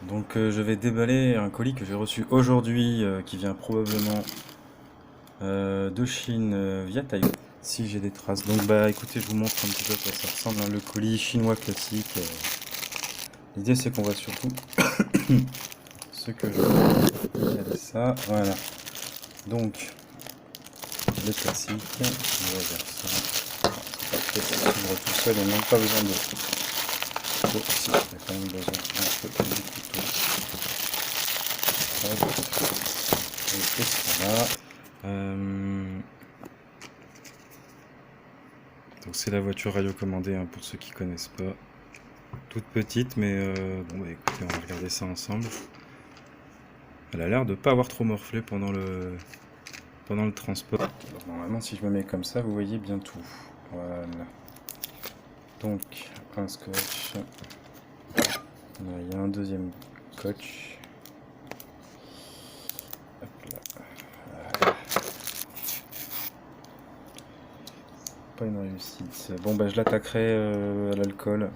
Donc je vais déballer un colis que j'ai reçu aujourd'hui qui vient probablement de Chine via Taïwan. Si j'ai des traces. Donc bah écoutez, je vous montre un petit peu à quoi ça ressemble, hein, le colis chinois classique. L'idée c'est qu'on va surtout ce que je vais regarder ça. Voilà. Donc le classique, on va vers ça. Parfait, ça s'ouvre tout seul et même pas besoin de. Oh si, il y a quand même besoin un peu du couteau. Hop. Et ça là. Donc c'est la voiture radiocommandée hein, pour ceux qui connaissent pas. Toute petite mais bon bah écoutez on va regarder ça ensemble. Elle a l'air de pas avoir trop morflé pendant le transport. Alors, normalement si je me mets comme ça vous voyez bien tout. Voilà. Donc un scotch. Là, il y a un deuxième scotch. Hop là. Voilà. Pas une réussite. Bon bah je l'attaquerai à l'alcool.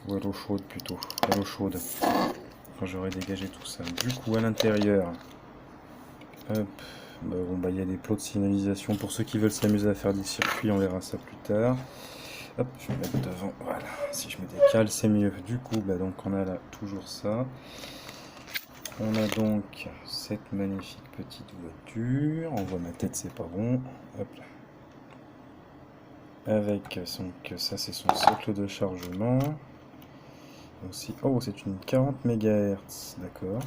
Ou à l'eau chaude plutôt. À l'eau chaude. Quand j'aurai dégagé tout ça. Du coup à l'intérieur. Hop. Bah, bon bah il y a des plots de signalisation. Pour ceux qui veulent s'amuser à faire des circuits, on verra ça plus tard. Hop, je vais mettre devant. Voilà. Si je me décale, c'est mieux. Du coup, bah donc on a là toujours ça. On a donc cette magnifique petite voiture. On voit ma tête, c'est pas bon. Hop là. Avec donc ça c'est son socle de chargement. Aussi, oh c'est une 40 MHz, d'accord.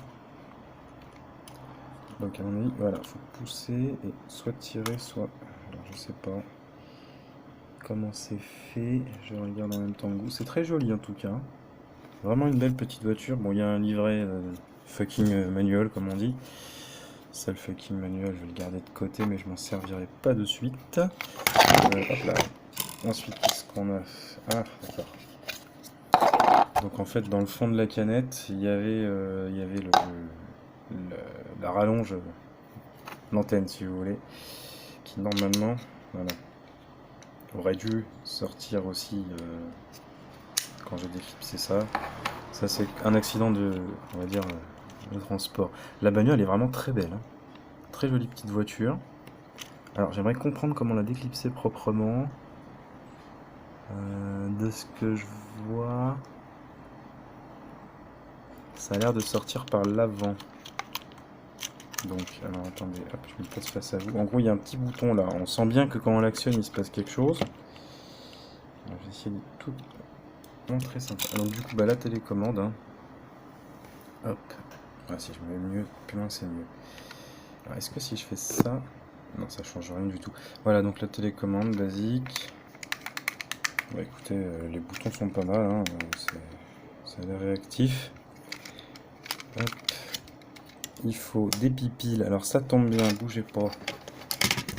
Donc à mon avis, voilà, faut pousser et soit tirer, soit. Alors je sais pas comment c'est fait. Je regarde en même temps que vous. C'est très joli en tout cas. Vraiment une belle petite voiture. Bon, il y a un livret fucking manuel comme on dit. Ça le fucking manuel, je vais le garder de côté, mais je m'en servirai pas de suite. Hop là. Ensuite, qu'est-ce qu'on a? Ah, d'accord. Donc en fait, dans le fond de la canette, il y avait la rallonge, l'antenne si vous voulez, qui normalement, voilà, aurait dû sortir aussi quand j'ai déclipsé ça. Ça c'est un accident on va dire, de transport. La bagnole est vraiment très belle, hein. Très jolie petite voiture. Alors j'aimerais comprendre comment la déclipser proprement. De ce que je vois, ça a l'air de sortir par l'avant. Donc, alors attendez, hop, je me place face à vous. En gros, il y a un petit bouton là. On sent bien que quand on l'actionne, il se passe quelque chose. Alors, je vais essayer de tout montrer ça. Donc, du coup, bah, la télécommande. Hein. Hop. Ah, si je me mets mieux, plus loin, c'est mieux. Alors, est-ce que si je fais ça. Non, ça change rien du tout. Voilà, donc la télécommande basique. Bah, écoutez, les boutons sont pas mal. Hein. Ça a l'air réactif. Hop. Il faut des pipiles. Alors, ça tombe bien, bougez pas.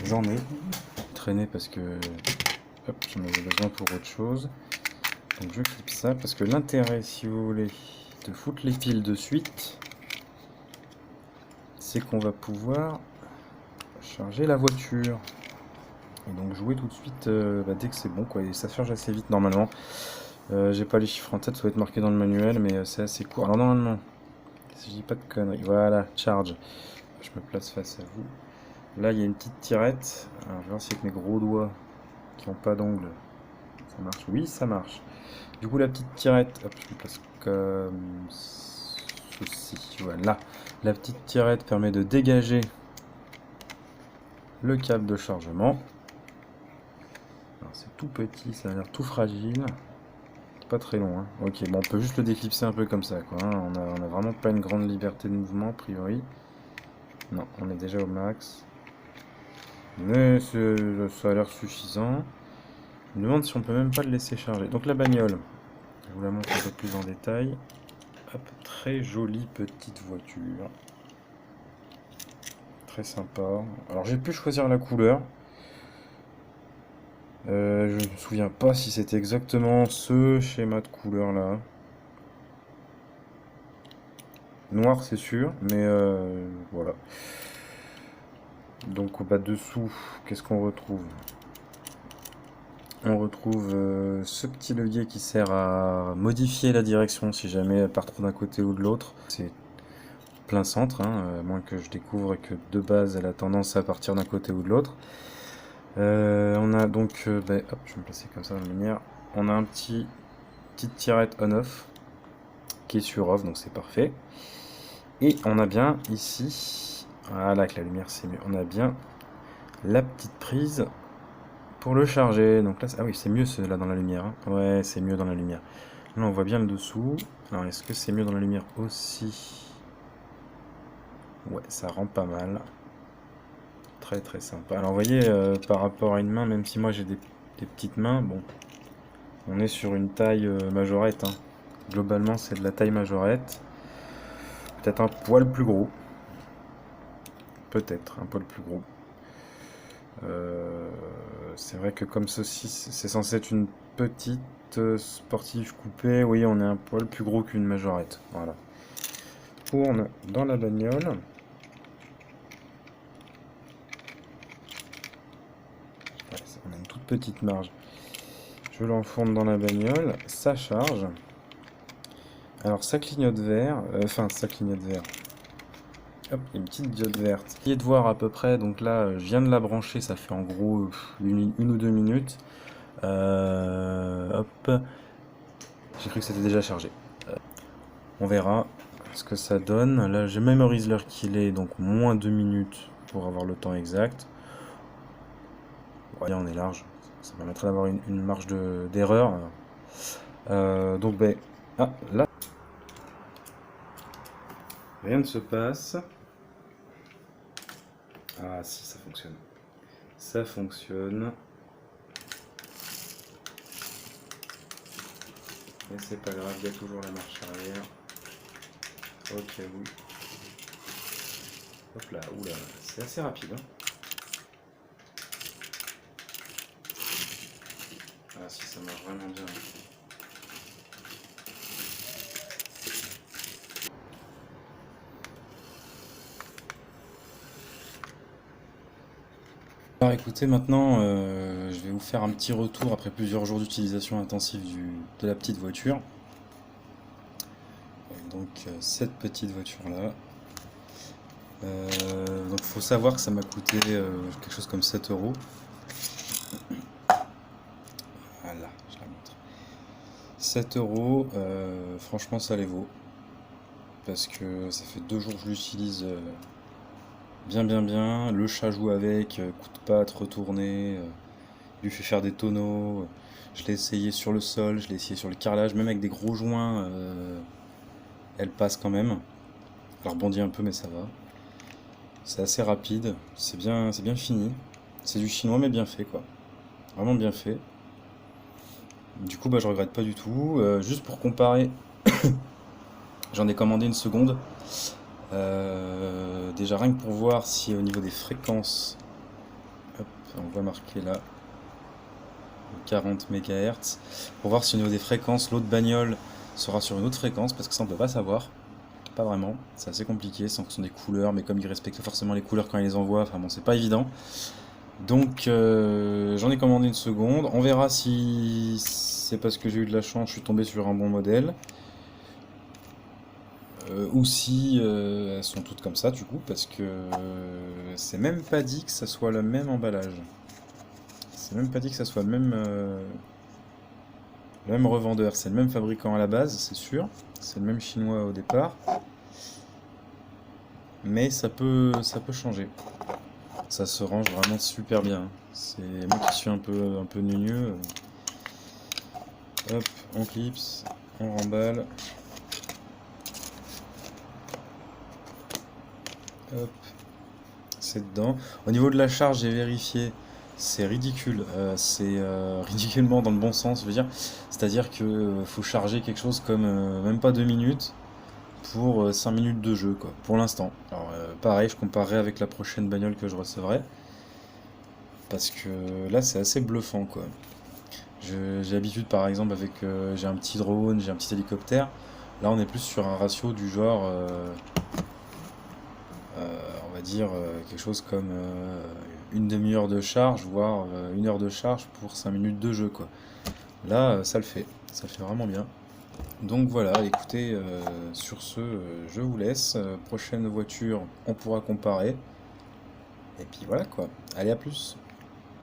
J'en ai traîné parce que hop, j'en avais besoin pour autre chose. Donc je clip ça parce que l'intérêt, si vous voulez, de foutre les piles de suite, c'est qu'on va pouvoir charger la voiture. Et donc jouer tout de suite dès que c'est bon, quoi. Et ça charge assez vite normalement. J'ai pas les chiffres en tête, ça va être marqué dans le manuel, mais c'est assez court. Alors normalement, si je dis pas de conneries, voilà, charge. Je me place face à vous. Là, il y a une petite tirette. Alors, je vais voir si avec mes gros doigts qui n'ont pas d'ongles, ça marche. Oui, ça marche. Du coup, la petite tirette, hop, je me place comme ceci. Voilà. La petite tirette permet de dégager le câble de chargement. Alors, c'est tout petit, ça a l'air tout fragile. Pas très long. Hein. Ok, bon, on peut juste le déclipser un peu comme ça, quoi. Hein. On a vraiment pas une grande liberté de mouvement, a priori. Non, on est déjà au max. Mais ça a l'air suffisant. Je me demande si on peut même pas le laisser charger. Donc la bagnole, je vous la montre un peu plus en détail. Hop, très jolie petite voiture. Très sympa. Alors j'ai pu choisir la couleur. Je ne me souviens pas si c'était exactement ce schéma de couleur là. Noir c'est sûr, mais voilà. Donc au bas dessous, qu'est-ce qu'on retrouve? On retrouve ce petit levier qui sert à modifier la direction si jamais elle part trop d'un côté ou de l'autre. C'est plein centre, hein, à moins que je découvre que de base elle a tendance à partir d'un côté ou de l'autre. On a donc, hop, je vais me placer comme ça dans la lumière. On a petite tirette on-off qui est sur off, donc c'est parfait. Et on a bien ici, voilà, avec la lumière c'est mieux, on a bien la petite prise pour le charger. Donc là, ah oui, c'est mieux là dans la lumière, hein. Ouais, c'est mieux dans la lumière. Là, on voit bien le dessous. Alors, est-ce que c'est mieux dans la lumière aussi? Ouais, ça rend pas mal. Très très sympa. Alors, vous voyez, par rapport à une main, même si moi j'ai des petites mains, bon, on est sur une taille majorette, hein. Globalement, c'est de la taille majorette. Peut-être un poil plus gros. Peut-être un poil plus gros. C'est vrai que comme ceci, c'est censé être une petite sportive coupée. Oui, on est un poil plus gros qu'une majorette. Voilà. Tourne dans la bagnole. Ouais, on a une toute petite marge. Je l'enfourne dans la bagnole. Ça charge. Alors ça clignote vert. Enfin, ça clignote vert. Hop, il y a une petite diode verte. Essayez de voir à peu près. Donc là, je viens de la brancher. Ça fait en gros une ou deux minutes. Hop. J'ai cru que c'était déjà chargé. On verra ce que ça donne. Là, je mémorise l'heure qu'il est, donc moins 2 minutes pour avoir le temps exact. Ouais, on est large. Ça permettra d'avoir une marge d'erreur. Donc, ben, ah, là, rien ne se passe. Ah, si, ça fonctionne. Ça fonctionne. Mais c'est pas grave, il y a toujours la marche arrière. Ok, oui. Hop là, oula, c'est assez rapide, hein. Ah si, ça marche vraiment bien. Alors écoutez, maintenant, je vais vous faire un petit retour après plusieurs jours d'utilisation intensive de la petite voiture. Donc cette petite voiture-là. Donc faut savoir que ça m'a coûté quelque chose comme 7 euros. Voilà, je la montre. 7 euros, franchement ça les vaut. Parce que ça fait 2 jours que je l'utilise bien. Le chat joue avec, coup de patte, retourné, lui fait faire des tonneaux. Je l'ai essayé sur le sol, je l'ai essayé sur le carrelage, même avec des gros joints, elle passe quand même. Elle rebondit un peu mais ça va. C'est assez rapide, c'est bien fini. C'est du chinois mais bien fait quoi. Vraiment bien fait. Du coup bah je regrette pas du tout. Juste pour comparer, j'en ai commandé une seconde. Déjà rien que pour voir si au niveau des fréquences, hop, on voit marqué là 40 MHz, pour voir si au niveau des fréquences l'autre bagnole sera sur une autre fréquence, parce que ça on peut pas savoir, pas vraiment, c'est assez compliqué, c'est en fonction des couleurs, mais comme ils respectent pas forcément les couleurs quand ils les envoient, enfin bon c'est pas évident. Donc j'en ai commandé une seconde, on verra si c'est parce que j'ai eu de la chance, je suis tombé sur un bon modèle. Ou si elles sont toutes comme ça du coup, parce que c'est même pas dit que ça soit le même emballage. C'est même pas dit que ça soit le même revendeur. C'est le même fabricant à la base, c'est sûr. C'est le même chinois au départ. Mais ça peut changer. Ça se range vraiment super bien. C'est moi qui suis un peu gneugneux. Hop, on clipse, on remballe. Hop, c'est dedans. Au niveau de la charge, j'ai vérifié, c'est ridicule. C'est ridiculement dans le bon sens, je veux dire. C'est-à-dire que faut charger quelque chose comme même pas 2 minutes pour 5 minutes de jeu, quoi, pour l'instant. Alors, pareil, je comparerai avec la prochaine bagnole que je recevrai. Parce que là, c'est assez bluffant, quoi. J'ai l'habitude, par exemple, avec. J'ai un petit drone, j'ai un petit hélicoptère. Là, on est plus sur un ratio du genre. On va dire quelque chose comme une demi-heure de charge, voire 1 heure de charge pour 5 minutes de jeu, quoi. Là, ça le fait vraiment bien. Donc voilà, écoutez, sur ce, je vous laisse. Prochaine voiture, on pourra comparer. Et puis voilà quoi. Allez, à plus.